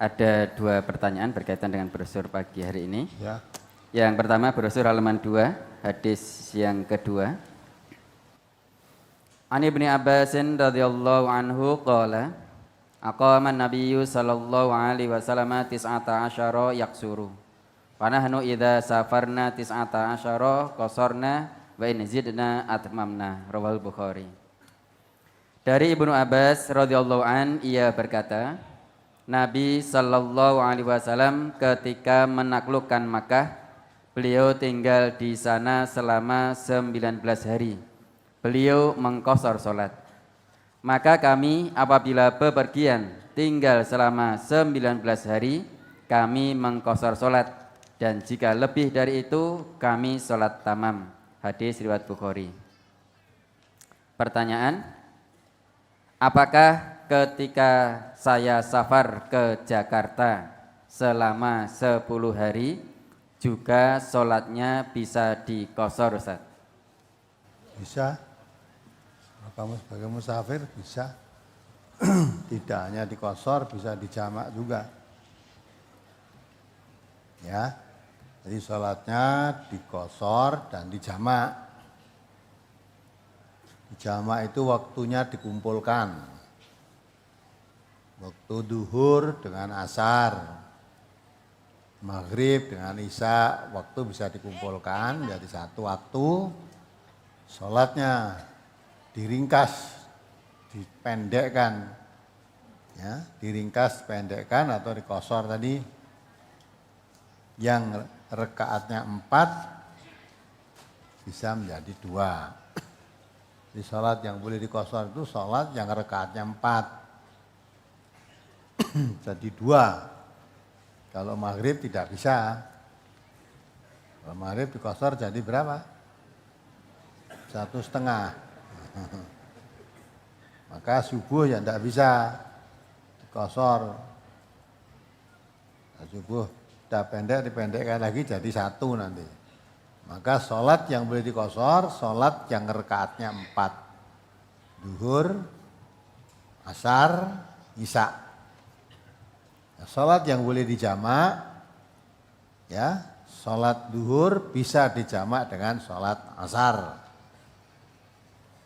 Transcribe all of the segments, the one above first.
ada dua pertanyaan berkaitan dengan brosur pagi hari ini. Ya. Yang pertama brosur halaman 2, hadis yang kedua. An Ibnu Abbasin radhiyallahu anhu qala aqama an-nabiyyu sallallahu alaihi wasallam 19 yaksuru. Wa nahnu idza safarna 19 qasarna wa in zidna atmamna. Rawahul Bukhari. Dari Ibnu Abbas radhiyallahu an ia berkata, Nabi sallallahu alaihi wasallam ketika menaklukkan Makkah, beliau tinggal di sana selama 19 hari. Beliau mengqashar salat. Maka kami apabila bepergian tinggal selama 19 hari, kami mengqashar salat, dan jika lebih dari itu kami salat tamam. Hadis riwayat Bukhari. Pertanyaan, apakah ketika saya safar ke Jakarta selama 10 hari juga sholatnya bisa diqashar, Ustaz? Bisa. Kalau kamu sebagai musafir bisa. Tidak hanya diqashar, bisa dijamak juga. Ya. Jadi sholatnya diqashar dan dijamak. Dijamak itu waktunya dikumpulkan. Waktu duhur dengan asar, maghrib dengan isya, waktu bisa dikumpulkan jadi satu waktu. Sholatnya diringkas, dipendekkan, ya, diringkas, pendekkan atau diqashar tadi. Yang rakaatnya 4 bisa menjadi 2. Di sholat yang boleh diqashar itu sholat yang rakaatnya 4. Jadi 2. Kalau maghrib tidak bisa. Kalau maghrib diqashar jadi berapa? 1,5. Maka subuh ya tidak bisa diqashar. Subuh sudah pendek, dipendekkan lagi jadi 1 nanti. Maka sholat yang boleh diqashar, sholat yang rakaatnya 4. Duhur, asar, isya. Sholat yang boleh dijamak, ya, sholat duhur bisa dijamak dengan sholat asar.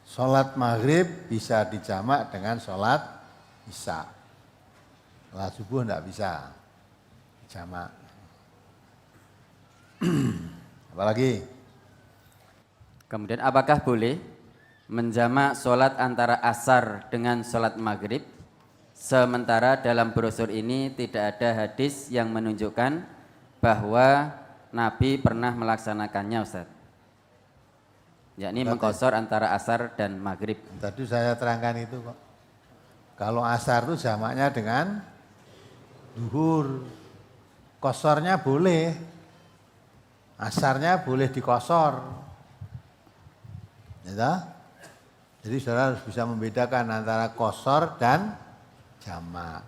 Sholat maghrib bisa dijamak dengan sholat isya. Sholat subuh tidak bisa dijamak. Apalagi? Kemudian apakah boleh menjamak sholat antara asar dengan sholat maghrib? Sementara dalam brosur ini tidak ada hadis yang menunjukkan bahwa Nabi pernah melaksanakannya, Ustaz. Yakni mengqashar antara asar dan maghrib. Tadi saya terangkan itu kok. Kalau asar itu jamaknya dengan duhur. Qasharnya boleh. Asarnya boleh diqashar. Ya, jadi saudara harus bisa membedakan antara qashar dan jamak.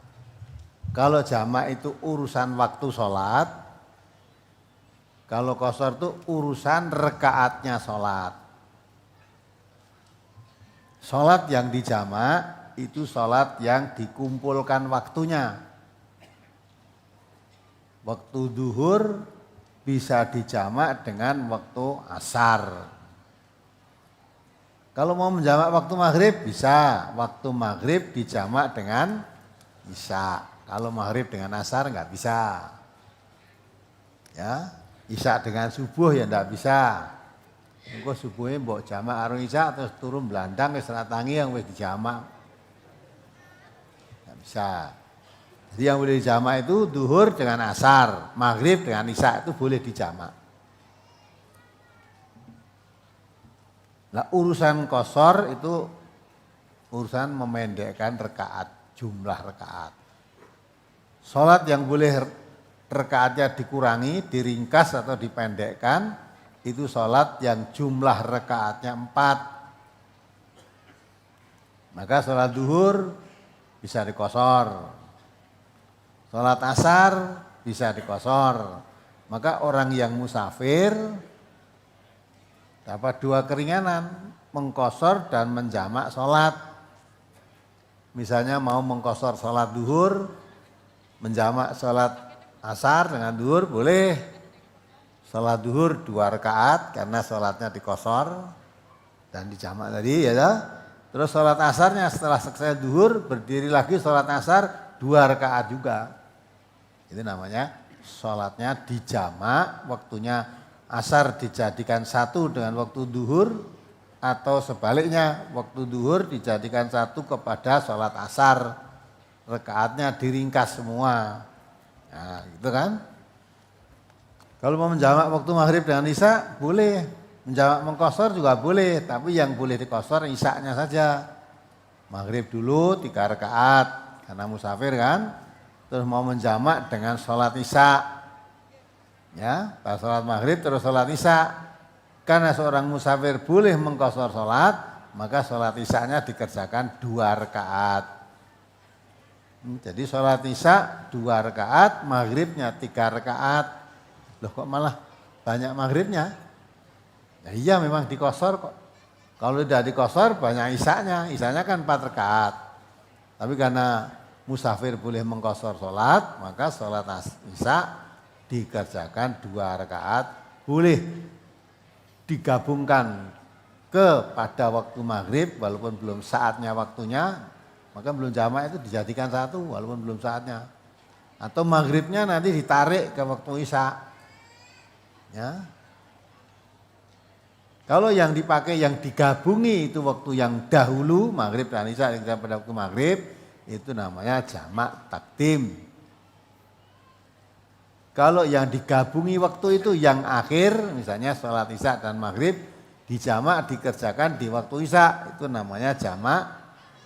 Kalau jamak itu urusan waktu sholat, kalau qashar itu urusan rekaatnya sholat. Sholat yang dijamak itu sholat yang dikumpulkan waktunya. Waktu duhur bisa dijamak dengan waktu asar. Kalau mau menjamak waktu maghrib bisa, waktu maghrib dijamak dengan isya. Kalau maghrib dengan asar nggak bisa. Ya, isya dengan subuh ya nggak bisa. Engko subuhnya mbok jamak karo isya terus turun belandang wis ora tangi yang wis dijamak. Nggak bisa. Jadi yang boleh dijamak itu duhur dengan asar, maghrib dengan isya itu boleh dijamak. Nah, urusan qashar itu urusan memendekkan rakaat, jumlah rakaat. Sholat yang boleh rakaatnya dikurangi, diringkas atau dipendekkan, itu sholat yang jumlah rakaatnya 4. Maka sholat duhur bisa diqashar. Sholat asar bisa diqashar. Maka orang yang musafir dapat 2 keringanan, mengqashar dan menjamak sholat. Misalnya mau mengqashar sholat duhur, menjamak sholat asar dengan duhur boleh. Sholat duhur 2 rakaat karena sholatnya dikosor dan dijamak tadi ya toh. Terus sholat asarnya setelah selesai duhur berdiri lagi sholat asar 2 rakaat juga. Itu namanya sholatnya dijamak, waktunya asar dijadikan satu dengan waktu duhur atau sebaliknya waktu duhur dijadikan satu kepada sholat asar. Rakaatnya diringkas semua. Nah gitu kan. Kalau mau menjamak waktu maghrib dengan isya boleh, menjamak mengkosor juga boleh, tapi yang boleh dikosor isyanya saja. Maghrib dulu 3 rakaat karena musafir kan, terus mau menjamak dengan sholat isya. Ya, pas sholat maghrib terus sholat isya. Karena seorang musafir boleh mengkosor sholat, maka sholat isyanya dikerjakan 2 rakaat. Jadi sholat isya 2 rakaat, maghribnya 3 rakaat. Loh kok malah banyak maghribnya? Ya iya memang dikosor kok. Kalau tidak dikosor banyak isyanya kan 4 rakaat. Tapi karena musafir boleh mengkosor sholat, maka sholat isya dikerjakan 2 rakaat. Boleh digabungkan kepada waktu maghrib walaupun belum saatnya waktunya, maka belum jamak itu dijadikan satu walaupun belum saatnya. Atau maghribnya nanti ditarik ke waktu isya. Ya. Kalau yang dipakai yang digabungi itu waktu yang dahulu maghrib dan isya pada waktu maghrib itu namanya jamak takdim. Kalau yang digabungi waktu itu yang akhir misalnya sholat isya dan maghrib dijamak dikerjakan di waktu isya itu namanya jamak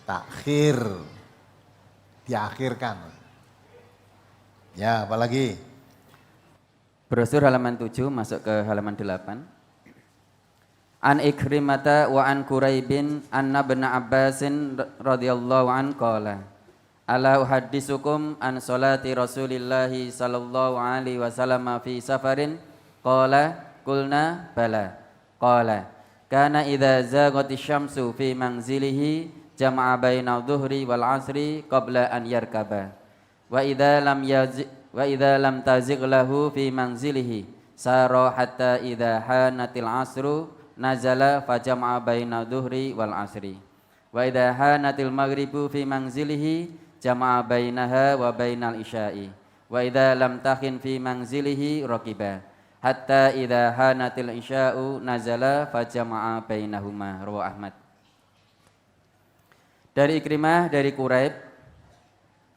takhir. Diakhirkan. Ya apalagi? Brosur halaman 7 masuk ke halaman 8. An Ikrimata wa an Quraibin anna bin Abbasin radhiyallahu an qala ala uhaddisukum an salati Rasulillahi sallallahu alaihi wasallam fi safarin qala qulna bala qala kana idza zaghatis syamsu fi manzilihi jama'a bainal dhuhri wal asri qabla an yarkaba wa idza lam tazigh lahu fi manzilihi sara hatta idza hanatil asru nazala fajama'a baina dhuhri wal asri wa idza hanatil maghribu fi manzilihi jama'a bainaha wa bainal isya'i wa idza lam takhin fi manzilihi raqiba hatta idza hanatil isya'u nazala fajama'a bainahuma. Rawahu Ahmad. Dari Ikrimah dari Quraib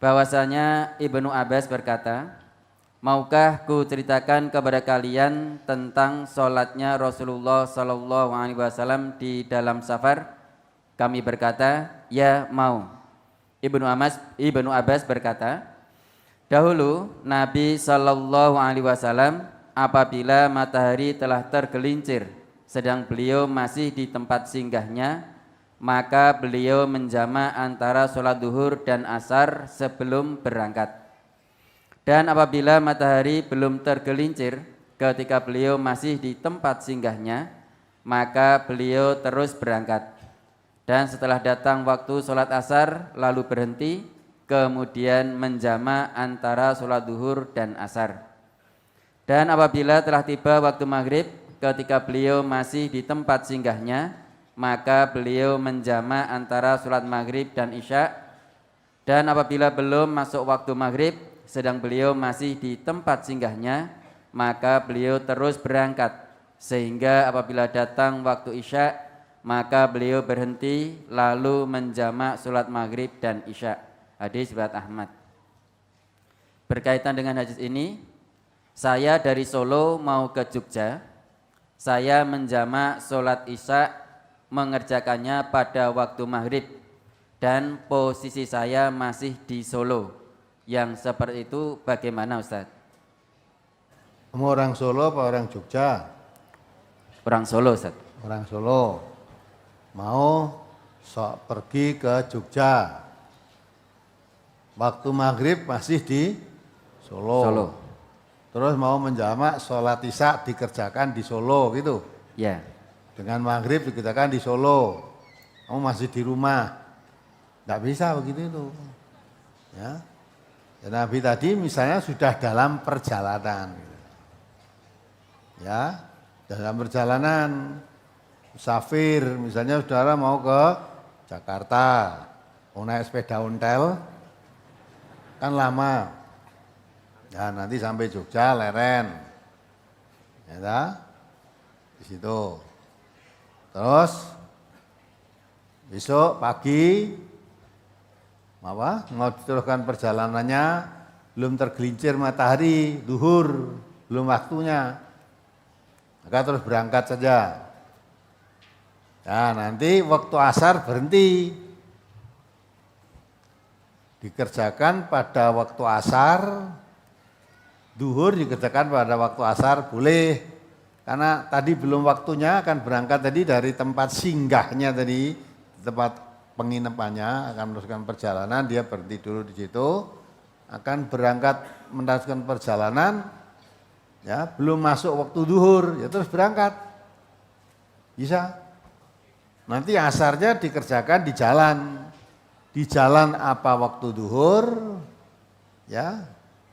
bahwasanya Ibnu Abbas berkata, maukah ku ceritakan kepada kalian tentang sholatnya Rasulullah Sallallahu Alaihi Wasallam di dalam safar? Kami berkata, ya mau. Ibnu Abbas berkata, dahulu Nabi Sallallahu Alaihi Wasallam apabila matahari telah tergelincir, sedang beliau masih di tempat singgahnya, maka beliau menjamak antara sholat duhur dan asar sebelum berangkat. Dan apabila matahari belum tergelincir ketika beliau masih di tempat singgahnya, maka beliau terus berangkat. Dan setelah datang waktu sholat asar lalu berhenti, kemudian menjamak antara sholat duhur dan asar. Dan apabila telah tiba waktu maghrib ketika beliau masih di tempat singgahnya, maka beliau menjamak antara sholat maghrib dan isya. Dan apabila belum masuk waktu maghrib sedang beliau masih di tempat singgahnya, maka beliau terus berangkat, sehingga apabila datang waktu isya maka beliau berhenti lalu menjamak sholat maghrib dan isya. Hadis riwayat Ahmad. Berkaitan dengan hadis ini, saya dari Solo mau ke Jogja, saya menjamak sholat isya mengerjakannya pada waktu maghrib dan posisi saya masih di Solo. Yang seperti itu bagaimana Ustaz? Kamu orang Solo apa orang Jogja? Orang Solo Ustaz. Orang Solo. Mau pergi ke Jogja. Waktu maghrib masih di Solo. Terus mau menjamak sholat isya dikerjakan di Solo gitu. Ya. Dengan maghrib dikerjakan di Solo. Kamu masih di rumah. Tidak bisa begitu itu. Ya. Ya, Nabi tadi misalnya sudah dalam perjalanan. Ya, dalam perjalanan musafir, misalnya saudara mau ke Jakarta, mau naik sepeda ontel, kan lama. Ya, nanti sampai Jogja leren. Ya, di situ. Terus besok pagi mau diteruskan perjalanannya, belum tergelincir matahari, duhur, belum waktunya. Maka terus berangkat saja. Nah, nanti waktu asar berhenti. Dikerjakan pada waktu asar, duhur dikerjakan pada waktu asar boleh. Karena tadi belum waktunya, akan berangkat tadi dari tempat singgahnya tadi, tempat penginapannya, akan meneruskan perjalanan, dia berhenti dulu di situ, akan berangkat meneruskan perjalanan, ya belum masuk waktu duhur, ya terus berangkat, bisa. Nanti asarnya dikerjakan di jalan apa waktu duhur, ya,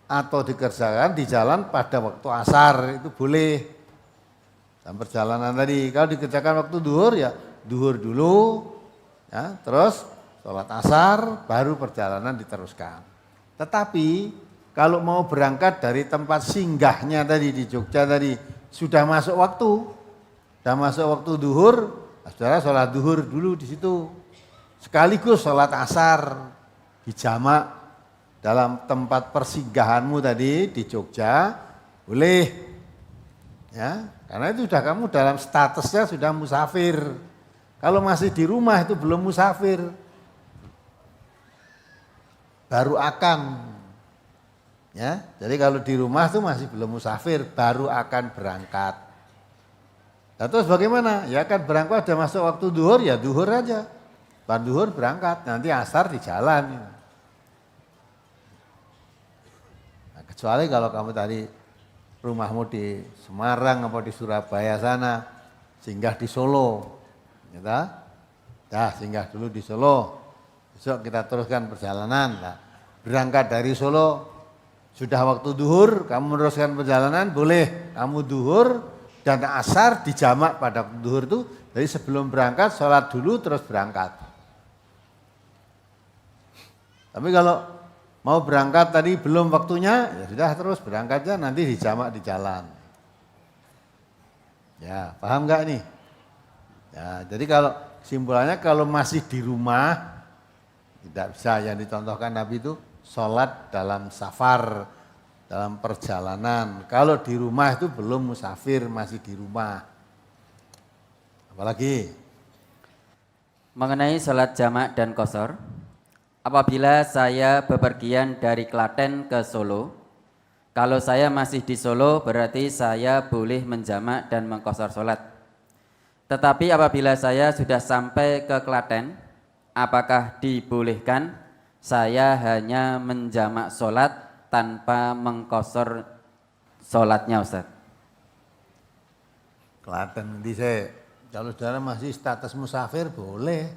atau dikerjakan di jalan pada waktu asar, itu boleh. Dalam perjalanan tadi, kalau dikerjakan waktu duhur, ya duhur dulu, ya, terus sholat asar, baru perjalanan diteruskan. Tetapi kalau mau berangkat dari tempat singgahnya tadi di Jogja tadi, sudah masuk waktu duhur, saudara sholat duhur dulu di situ. Sekaligus sholat asar dijamak dalam tempat persinggahanmu tadi di Jogja, boleh. Ya, karena itu sudah kamu dalam statusnya sudah musafir. Kalau masih di rumah itu belum musafir. Baru akan. Ya, jadi kalau di rumah itu masih belum musafir, baru akan berangkat. Nah, terus bagaimana? Ya kan berangkat sudah masuk waktu duhur, ya duhur aja. Pas duhur berangkat, nanti asar di jalan. Nah, kecuali kalau kamu tadi rumahmu di Semarang atau di Surabaya sana, singgah di Solo. Kita singgah dulu di Solo, besok kita teruskan perjalanan. Nah, berangkat dari Solo, sudah waktu duhur, kamu meneruskan perjalanan, boleh. Kamu duhur dan asar dijamak pada duhur itu, jadi sebelum berangkat, sholat dulu terus berangkat. Tapi kalau mau berangkat tadi belum waktunya, ya sudah terus berangkatnya, nanti dijamak di jalan. Ya, paham nggak nih? Ya, jadi kalau simpulannya kalau masih di rumah tidak bisa, yang dicontohkan Nabi itu sholat dalam safar, dalam perjalanan. Kalau di rumah itu belum musafir, masih di rumah. Apalagi? Mengenai sholat jamak dan qashar, apabila saya bepergian dari Klaten ke Solo, kalau saya masih di Solo berarti saya boleh menjamak dan mengqashar sholat. Tetapi apabila saya sudah sampai ke Klaten, apakah dibolehkan saya hanya menjamak sholat tanpa mengqashar sholatnya, Ustaz? Klaten nanti saya, kalau saudara masih status musafir boleh.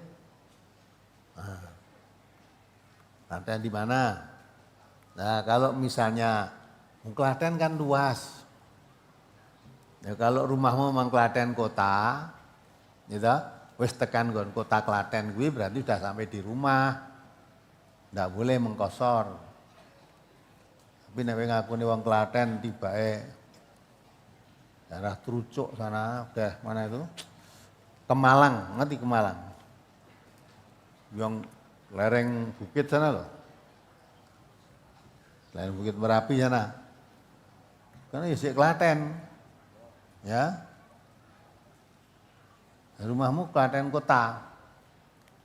Klaten di mana? Nah, kalau misalnya Klaten kan luas. Ya, kalau rumahmu memang Klaten kota, gitu, wis tekan gon kota Klaten gue berarti udah sampai di rumah, nggak boleh mengqashar. Tapi nek ngakuni wong Klaten tibake daerah Trucuk sana, udah mana itu? Kemalang, ngerti Kemalang? Yang lereng bukit sana loh, lereng bukit Merapi sana, karena isi Klaten, ya. Rumahmu Klaten kota.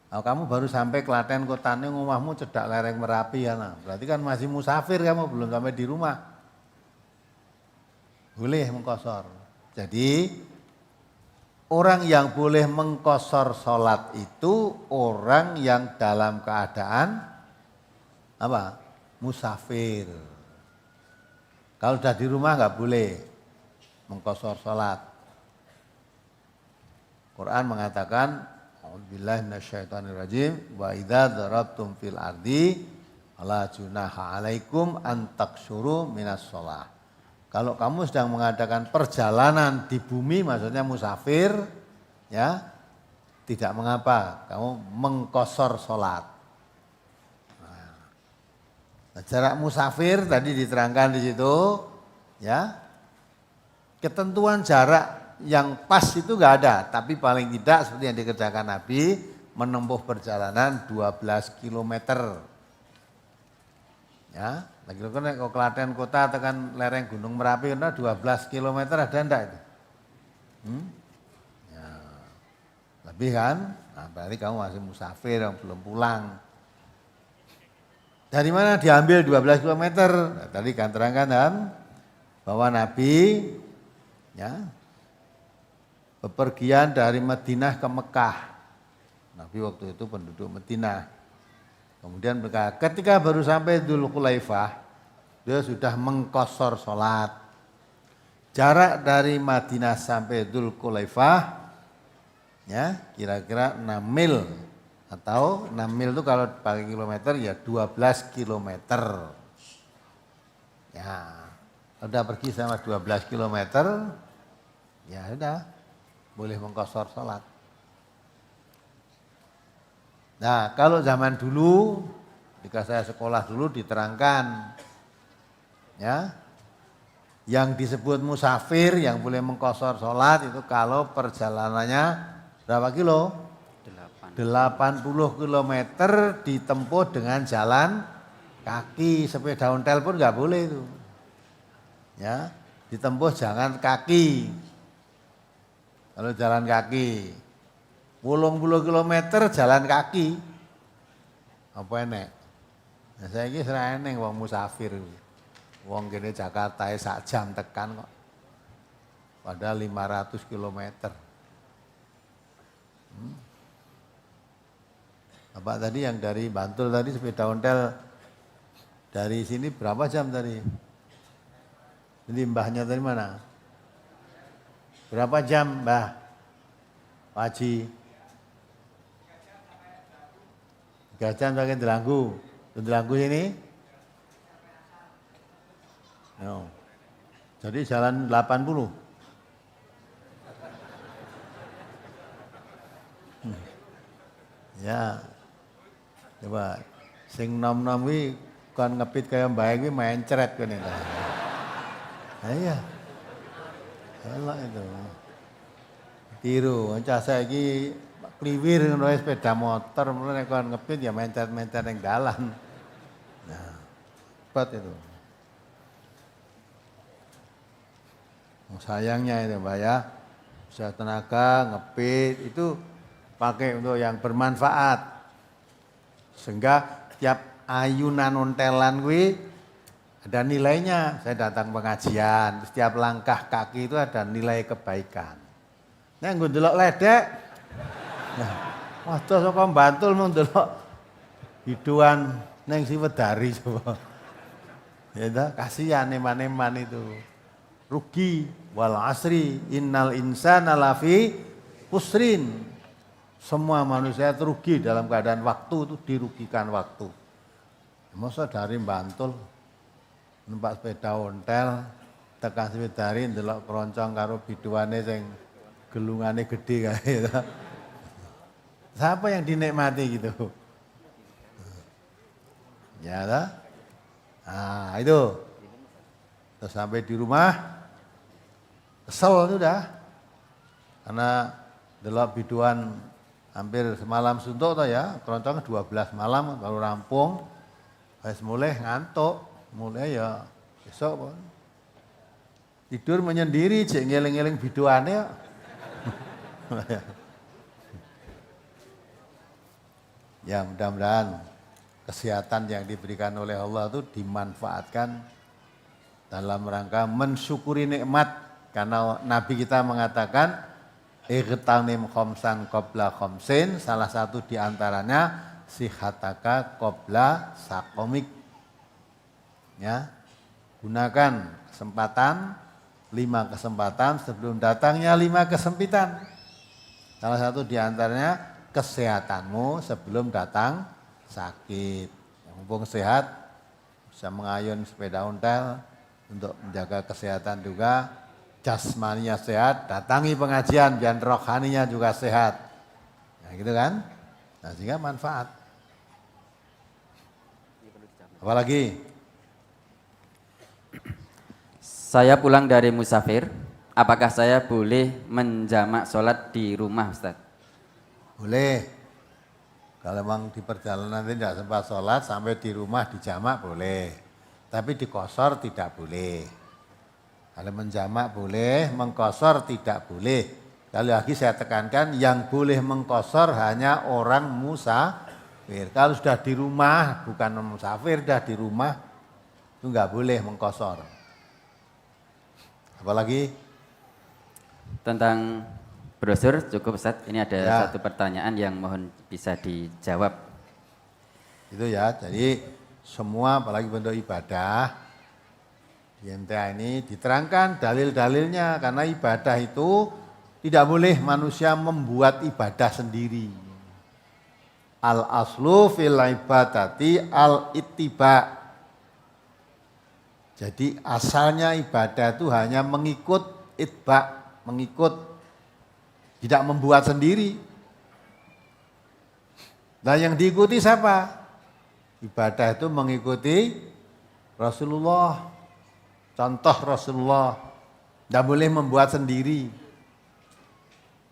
Nah, kamu baru sampai Klaten kota, ini rumahmu cedak lereng Merapi ya, nah. Berarti kan masih musafir, kamu belum sampai di rumah. Boleh mengqashar. Jadi orang yang boleh mengqashar sholat itu orang yang dalam keadaan apa? Musafir. Kalau sudah di rumah nggak boleh mengqashar sholat. Quran mengatakan, a'udzubillahi minasyaitonirrajim, wa idza darabtum fil ardi la junaha alaikum an taqsuru minas shalah. Kalau kamu sedang mengadakan perjalanan di bumi, maksudnya musafir, ya, tidak mengapa kamu mengqashar salat. Nah, jarak musafir tadi diterangkan di situ, ya. Ketentuan jarak yang pas itu enggak ada, tapi paling tidak seperti yang dikerjakan Nabi menempuh perjalanan 12 km. Ya, lagi kan ke Klaten kota tekan lereng Gunung Merapi kan 12 km ada enggak itu? Ya, lebih kan? Nah, berarti kamu masih musafir yang belum pulang. Dari mana diambil 12 km? Nah, tadi kan terangkan kan bahwa Nabi ya bepergian dari Madinah ke Mekah. Nabi waktu itu penduduk Madinah. Kemudian mereka ketika baru sampai Dzulhulaifah, dia sudah mengqashar salat. Jarak dari Madinah sampai Dzulhulaifah ya kira-kira 6 mil. Atau 6 mil itu kalau pakai kilometer ya 12 kilometer. Ya, udah pergi sama 12 kilometer, ya sudah boleh mengqashar salat. Nah, kalau zaman dulu, ketika saya sekolah dulu diterangkan, ya, yang disebut musafir yang boleh mengqashar salat itu kalau perjalanannya berapa kilo? 80 km ditempuh dengan jalan kaki, sepeda ontel pun nggak boleh itu. Ya, ditempuh jangan kaki. Kalau jalan kaki, 80 km jalan kaki. Apa enek? Nah, saya ini serah eneng wong musafir. Wong kene Jakarta sak jam tekan kok. Padahal 500 km. Bapak tadi yang dari Bantul tadi sepeda ontel dari sini berapa jam tadi? Jadi mbahnya dari mana? Berapa jam mbah? Pak Haji? 3 jam pakai Delanggu. Delanggu sini? No. Jadi jalan 80. Ya. Coba sing nom-nom kuwi kon ngepit kaya mbae kuwi mencret kene. Nah, iya. Elok itu. Tiru, cah saiki kliwir ngono sepeda motor mulane kon ngepit ya mencret-mencret ning dalan. Nah, hebat itu. Sayangnya itu Mbak ya. Bisa tenaga ngepit itu pakai untuk yang bermanfaat. Sehingga tiap ayunan ontelan kuwi ada nilainya. Saya datang pengajian, setiap langkah kaki itu ada nilai kebaikan. Nek nggo ndelok ledek. Nah, waduh saka Bantul mung ndelok biduan ning Siwedari coba. Ya dah, kasihan eman-eman itu. Rugi wal asri innal insana lafi khusrin. Semua manusia rugi dalam keadaan waktu itu dirugikan waktu. Masa dari Bantul numpak sepeda ontel tekan Siwedari ndelok keroncong karo biduane sing gelungane gede kae gitu. Siapa yang dinikmati gitu? Ya dah. Nah, itu. Terus sampai di rumah kesel sudah. Karena delok biduan hampir semalam suntuk toh ya, keroncong 12 malam baru rampung. Wis mulai ngantuk, mulai ya besok pun. Tidur menyendiri jek ngeling-eling biduane kok. Ya mudah-mudahan kesehatan yang diberikan oleh Allah itu dimanfaatkan dalam rangka mensyukuri nikmat karena Nabi kita mengatakan igtanim khamsan qabla khamsin, salah satu diantaranya sihataka qabla sakomik. Ya, gunakan kesempatan 5 kesempatan sebelum datangnya 5 kesempitan. Salah satu diantaranya kesehatanmu sebelum datang sakit. Mumpung sehat, bisa mengayun sepeda ontel untuk menjaga kesehatan juga. Jasmaninya sehat, datangi pengajian biar rohaninya juga sehat. Nah gitu kan. Nah sehingga manfaat. Apalagi? Saya pulang dari musafir, apakah saya boleh menjamak sholat di rumah Ustaz? Boleh. Kalau memang di perjalanan tidak sempat sholat sampai di rumah dijamak boleh. Tapi dikosor tidak boleh. Kalau menjamak boleh, mengkosor tidak boleh. Sekali lagi saya tekankan yang boleh mengkosor hanya orang musafir. Kalau sudah di rumah, bukan musafir, sudah di rumah, itu enggak boleh mengkosor. Apalagi? Tentang brosur cukup Ustaz. Ini ada Ya. satu pertanyaan yang mohon bisa dijawab. Itu ya, jadi semua apalagi bentuk ibadah di MTA ini diterangkan dalil-dalilnya karena ibadah itu tidak boleh manusia membuat ibadah sendiri. Al aslu fil ibadati al ittiba. Jadi asalnya ibadah itu hanya mengikut itba, mengikut, tidak membuat sendiri. Nah yang diikuti siapa? Ibadah itu mengikuti Rasulullah. Contoh Rasulullah. Tidak boleh membuat sendiri.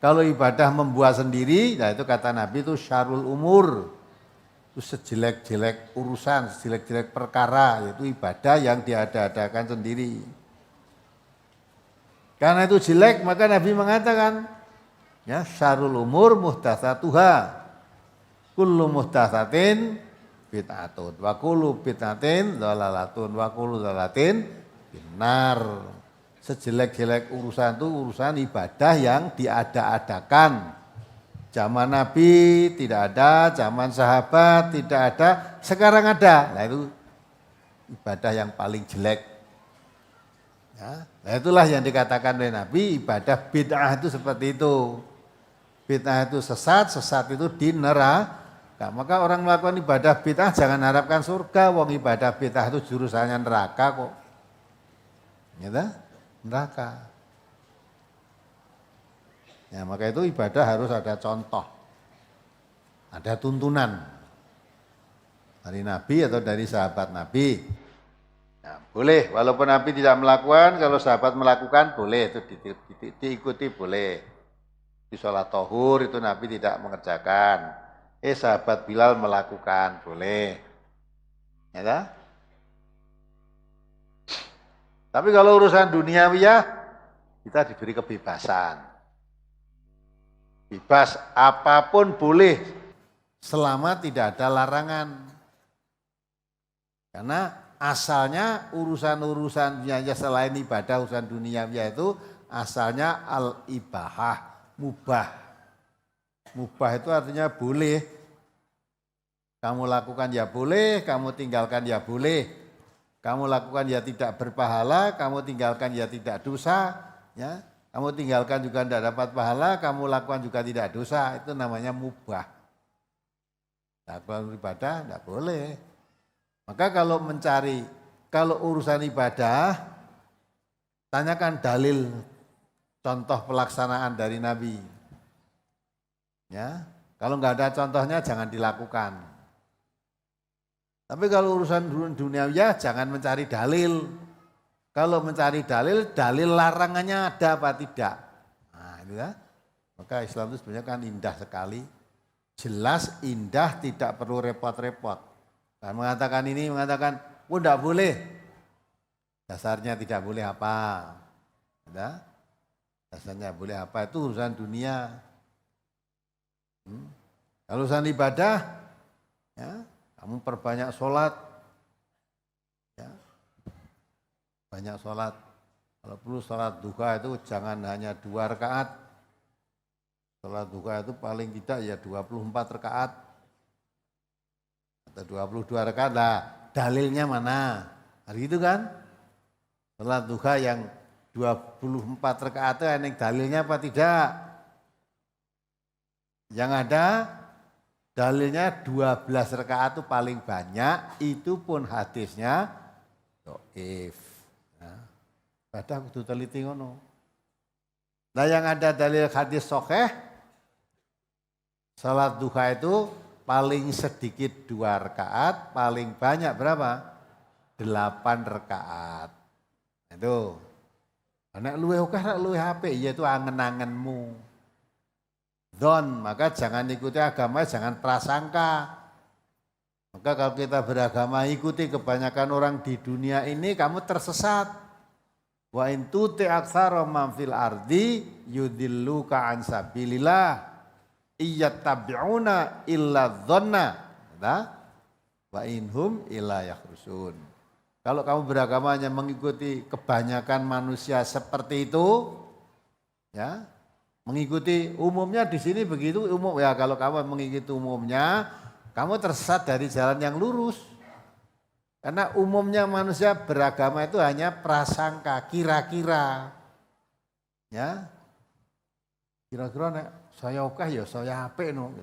Kalau ibadah membuat sendiri, nah itu kata Nabi itu syarul umur. Itu sejelek-jelek urusan, sejelek-jelek perkara, yaitu ibadah yang diada-adakan sendiri. Karena itu jelek, maka Nabi mengatakan, ya syarul umur muhdatsatuha. Kullu muhdatsatin bid'atun wa kullu bid'atin dhalalatun wa kullu dhalalatin finnar. Sejelek-jelek urusan itu urusan ibadah yang diada-adakan. Zaman Nabi tidak ada, zaman sahabat tidak ada, sekarang ada. Nah itu ibadah yang paling jelek. Ya, nah itulah yang dikatakan oleh Nabi, ibadah bid'ah itu seperti itu. Bid'ah itu sesat, sesat itu di neraka. Maka orang melakukan ibadah bid'ah jangan harapkan surga, wong ibadah bid'ah itu jurusannya neraka kok. Gitu? Neraka. Ya, maka itu ibadah harus ada contoh, ada tuntunan dari Nabi atau dari sahabat Nabi. Nah, boleh, walaupun Nabi tidak melakukan, kalau sahabat melakukan boleh, itu diikuti boleh. Di sholat tohur itu Nabi tidak mengerjakan. Sahabat Bilal melakukan, boleh. Ya tak? Tapi kalau urusan duniawiyah, kita diberi kebebasan. Bebas apapun boleh selama tidak ada larangan. Karena asalnya urusan-urusan yang selain ibadah, urusan duniawiya itu asalnya al-ibahah, mubah. Mubah itu artinya boleh. Kamu lakukan ya boleh, kamu tinggalkan ya boleh. Kamu lakukan ya tidak berpahala, kamu tinggalkan ya tidak dosa, ya. Kamu tinggalkan juga tidak dapat pahala, kamu lakukan juga tidak dosa, itu namanya mubah. Lakukan ibadah tidak boleh. Maka kalau urusan ibadah, tanyakan dalil contoh pelaksanaan dari Nabi. Ya, kalau nggak ada contohnya jangan dilakukan. Tapi kalau urusan duniawiya jangan mencari dalil. Kalau mencari dalil, dalil larangannya ada apa tidak. Nah itu ya. Maka Islam itu sebenarnya kan indah sekali. Jelas, indah, tidak perlu repot-repot. Dan mengatakan ini, mengatakan, oh tidak boleh. Dasarnya tidak boleh apa. Ada? Dasarnya boleh apa, itu urusan dunia. Kalau urusan ibadah, ya, kamu perbanyak sholat. Ya. Banyak sholat, kalau perlu sholat duha itu jangan hanya 2 rakaat. Sholat duha itu paling tidak ya 24 rakaat. Atau 22 rakaat, lah dalilnya mana? Hari itu kan, sholat duha yang 24 rakaat itu yang dalilnya apa tidak? Yang ada Dalilnya 12 rakaat itu paling banyak, itu pun hadisnya dhaif. Nah, padahal kudu teliti ngono. Nah yang ada dalil hadis sahih, salat duha itu paling sedikit 2 rakaat, paling banyak berapa? 8 rakaat. Itu. Nek luwih akeh nek luwih apik yaitu angen-angenmu. Don, maka jangan ikuti agama, jangan prasangka. Maka kalau kita beragama ikuti kebanyakan orang di dunia ini, kamu tersesat. Wa in tuti aktsara man fil ardi yudilluka an sabilillah iyattabi'una illa dhanna. Wa inhum illa yakhrusun. Kalau kamu beragama hanya mengikuti kebanyakan manusia seperti itu, ya, mengikuti umumnya di sini begitu umum ya. Kalau kamu mengikuti umumnya, kamu tersesat dari jalan yang lurus. Karena umumnya manusia beragama itu hanya prasangka, kira-kira, ya, kira-kira nek saya oke ya saya apik no.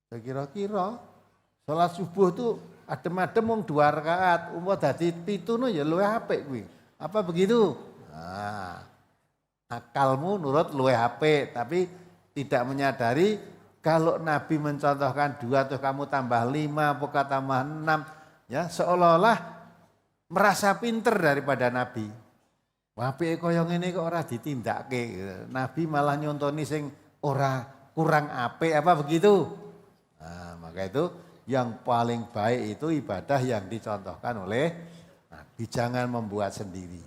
Saya kira-kira sholat subuh itu adem-adem wong 2 rakaat, umur dadi 7 no ya luwih apik kuwi. Apa begitu? Nah, akalmu nurut luwih apik, tapi tidak menyadari kalau Nabi mencontohkan 2 terus kamu tambah 5, apakah tambah 6, ya seolah-olah merasa pinter daripada Nabi. Apike kaya ngene kok ora ditindakake. Nabi malah nyontoni sing ora kurang apik apa begitu? Nah, maka itu yang paling baik itu ibadah yang dicontohkan oleh Nabi, jangan membuat sendiri.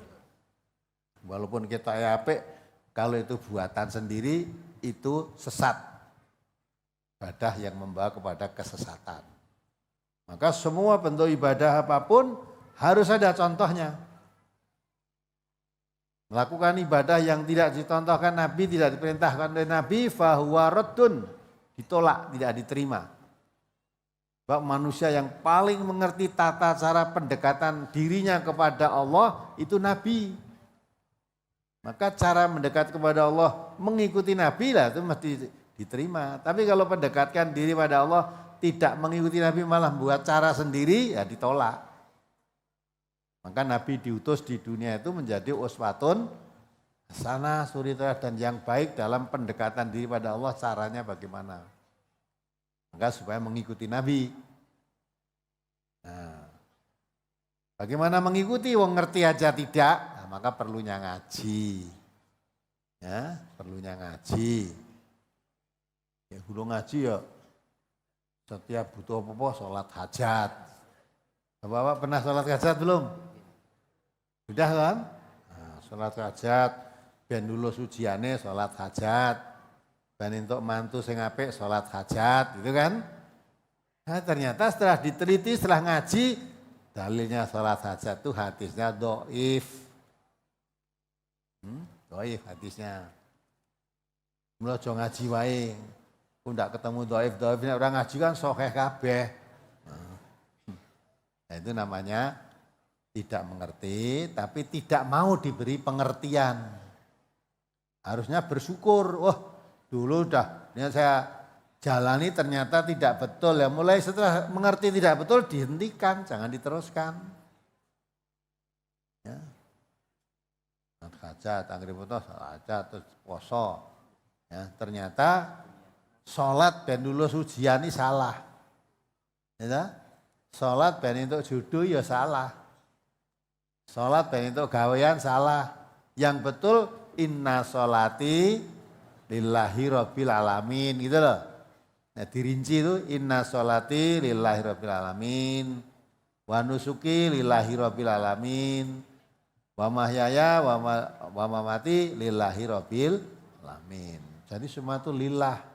Walaupun kita apik, kalau itu buatan sendiri itu sesat. Ibadah yang membawa kepada kesesatan. Maka semua bentuk ibadah apapun harus ada contohnya. Melakukan ibadah yang tidak dicontohkan Nabi, tidak diperintahkan oleh Nabi, fahuwa raddun, ditolak, tidak diterima. Sebab manusia yang paling mengerti tata cara pendekatan dirinya kepada Allah itu Nabi. Maka cara mendekat kepada Allah mengikuti Nabi lah itu mesti diterima. Tapi kalau pendekatkan diri pada Allah tidak mengikuti Nabi malah buat cara sendiri ya ditolak. Maka Nabi diutus di dunia itu menjadi uswatun hasanah, suri dan yang baik dalam pendekatan diri pada Allah, caranya bagaimana. Maka supaya mengikuti Nabi. Nah, bagaimana mengikuti? Wong ngerti aja tidak, nah, maka perlunya ngaji. Ya, perlunya ngaji. Ya, belum ngaji ya. Setiap butuh apa-apa sholat hajat. Bapak pernah sholat hajat belum? Sudah kan? Nah, sholat hajat, ben dulu sujiane sholat hajat, ben untuk mantu sing apik sholat hajat, gitu kan? Nah ternyata setelah diteliti, setelah ngaji, dalilnya sholat hajat itu hadisnya dhaif. Dhaif hadisnya. Mula aja ngaji wae. Ku ndak ketemu dhaif-dhaifnya, orang ngaji kan sahih kabeh. Nah, itu namanya tidak mengerti, tapi tidak mau diberi pengertian. Harusnya bersyukur, wah dulu udah ini saya jalani ternyata tidak betul ya. Mulai setelah mengerti tidak betul dihentikan, jangan diteruskan. Ya. Hajat, anggere putus, hajat terus poso. Ya, ternyata sholat ben dulu ujian ini salah. Ya, sholat ben untuk jodoh ya salah. Sholat ben untuk gawean salah. Yang betul inna sholati lillahi rabbil alamin gitu loh. Nah dirinci itu inna sholati lillahi rabbil alamin, wa nusuki lillahi rabbil alamin, wa mahyaya wa mamati lillahi rabbil alamin. Jadi semua itu lillah.